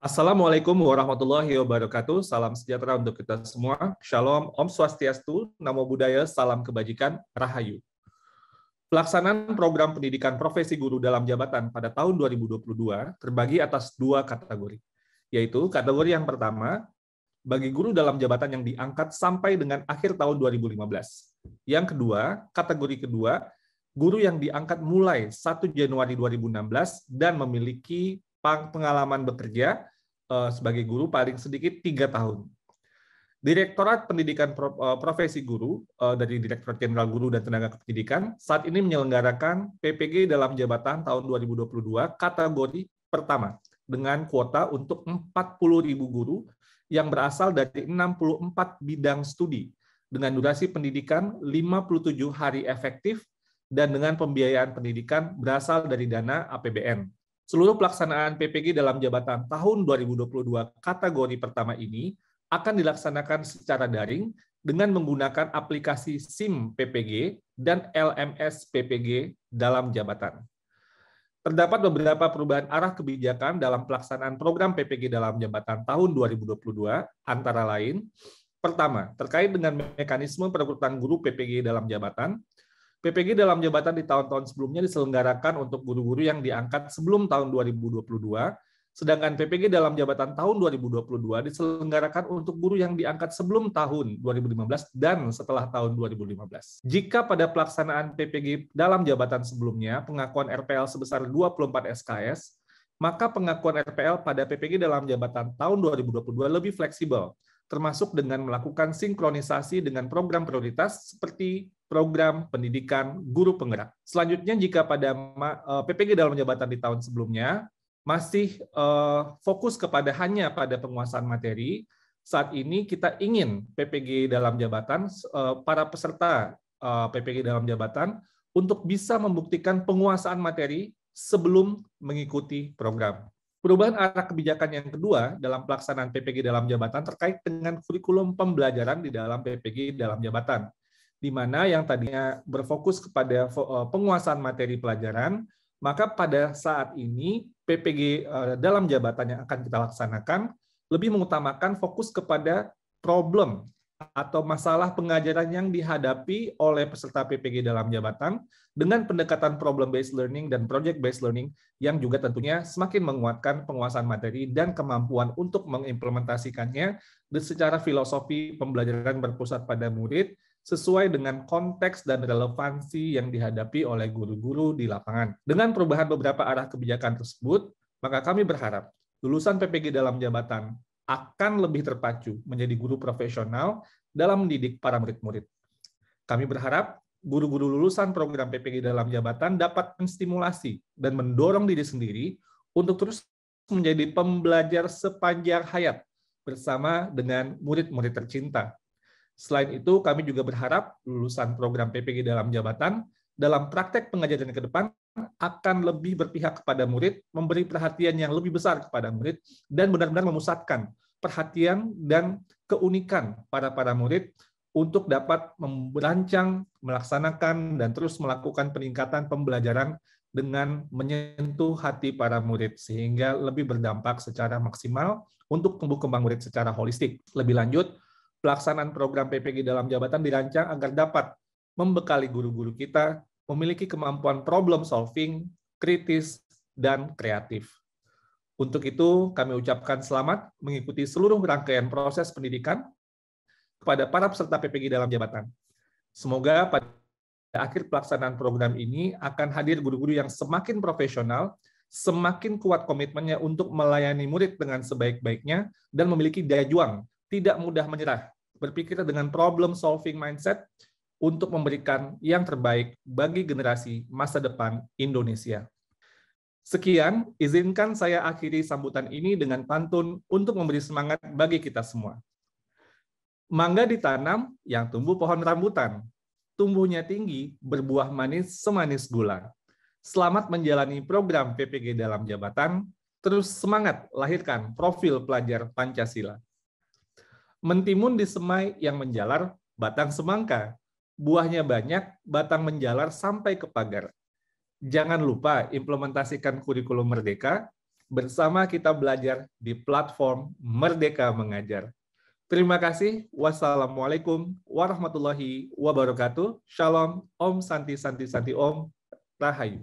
Assalamualaikum warahmatullahi wabarakatuh. Salam sejahtera untuk kita semua. Shalom, Om Swastiastu, Namo Buddhaya, Salam Kebajikan, Rahayu. Pelaksanaan program pendidikan profesi guru dalam jabatan pada tahun 2022 terbagi atas dua kategori, yaitu kategori yang pertama, bagi guru dalam jabatan yang diangkat sampai dengan akhir tahun 2015. Yang kedua, kategori kedua, guru yang diangkat mulai 1 Januari 2016 dan memiliki pengalaman bekerja sebagai guru paling sedikit 3 tahun. Direktorat Pendidikan Profesi Guru dari Direktorat Jenderal Guru dan Tenaga Kependidikan saat ini menyelenggarakan PPG dalam jabatan tahun 2022 kategori pertama dengan kuota untuk 40.000 guru yang berasal dari 64 bidang studi dengan durasi pendidikan 57 hari efektif dan dengan pembiayaan pendidikan berasal dari dana APBN. Seluruh pelaksanaan PPG dalam jabatan tahun 2022 kategori pertama ini akan dilaksanakan secara daring dengan menggunakan aplikasi SIM PPG dan LMS PPG dalam jabatan. Terdapat beberapa perubahan arah kebijakan dalam pelaksanaan program PPG dalam jabatan tahun 2022, antara lain, pertama, terkait dengan mekanisme perekrutan guru PPG dalam jabatan. PPG dalam jabatan di tahun-tahun sebelumnya diselenggarakan untuk guru-guru yang diangkat sebelum tahun 2022, sedangkan PPG dalam jabatan tahun 2022 diselenggarakan untuk guru yang diangkat sebelum tahun 2015 dan setelah tahun 2015. Jika pada pelaksanaan PPG dalam jabatan sebelumnya pengakuan RPL sebesar 24 SKS, maka pengakuan RPL pada PPG dalam jabatan tahun 2022 lebih fleksibel, termasuk dengan melakukan sinkronisasi dengan program prioritas seperti program pendidikan guru penggerak. Selanjutnya, jika pada PPG dalam jabatan di tahun sebelumnya masih fokus hanya pada penguasaan materi, saat ini kita ingin PPG dalam jabatan, para peserta PPG dalam jabatan untuk bisa membuktikan penguasaan materi sebelum mengikuti program. Perubahan arah kebijakan yang kedua dalam pelaksanaan PPG dalam jabatan terkait dengan kurikulum pembelajaran di dalam PPG dalam jabatan, di mana yang tadinya berfokus kepada penguasaan materi pelajaran, maka pada saat ini PPG dalam jabatan yang akan kita laksanakan lebih mengutamakan fokus kepada problem atau masalah pengajaran yang dihadapi oleh peserta PPG dalam jabatan dengan pendekatan problem-based learning dan project-based learning yang juga tentunya semakin menguatkan penguasaan materi dan kemampuan untuk mengimplementasikannya secara filosofi pembelajaran berpusat pada murid sesuai dengan konteks dan relevansi yang dihadapi oleh guru-guru di lapangan. Dengan perubahan beberapa arah kebijakan tersebut, maka kami berharap lulusan PPG dalam jabatan akan lebih terpacu menjadi guru profesional dalam mendidik para murid-murid. Kami berharap guru-guru lulusan program PPG dalam jabatan dapat menstimulasi dan mendorong diri sendiri untuk terus menjadi pembelajar sepanjang hayat bersama dengan murid-murid tercinta. Selain itu, kami juga berharap lulusan program PPG dalam jabatan dalam praktek pengajaran ke depan akan lebih berpihak kepada murid, memberi perhatian yang lebih besar kepada murid, dan benar-benar memusatkan perhatian dan keunikan para murid untuk dapat merancang, melaksanakan, dan terus melakukan peningkatan pembelajaran dengan menyentuh hati para murid, sehingga lebih berdampak secara maksimal untuk tumbuh kembang murid secara holistik. Lebih lanjut, pelaksanaan program PPG dalam jabatan dirancang agar dapat membekali guru-guru kita memiliki kemampuan problem solving, kritis, dan kreatif. Untuk itu, kami ucapkan selamat mengikuti seluruh rangkaian proses pendidikan kepada para peserta PPG dalam jabatan. Semoga pada akhir pelaksanaan program ini akan hadir guru-guru yang semakin profesional, semakin kuat komitmennya untuk melayani murid dengan sebaik-baiknya, dan memiliki daya juang, tidak mudah menyerah, berpikir dengan problem solving mindset untuk memberikan yang terbaik bagi generasi masa depan Indonesia. Sekian, izinkan saya akhiri sambutan ini dengan pantun untuk memberi semangat bagi kita semua. Mangga ditanam yang tumbuh pohon rambutan, tumbuhnya tinggi, berbuah manis semanis gula. Selamat menjalani program PPG dalam jabatan, terus semangat lahirkan profil pelajar Pancasila. Mentimun di semai yang menjalar, batang semangka. Buahnya banyak, batang menjalar sampai ke pagar. Jangan lupa implementasikan kurikulum merdeka, bersama kita belajar di platform Merdeka Mengajar. Terima kasih. Wassalamualaikum warahmatullahi wabarakatuh. Shalom. Om Santi Santi Santi Om. Rahayu.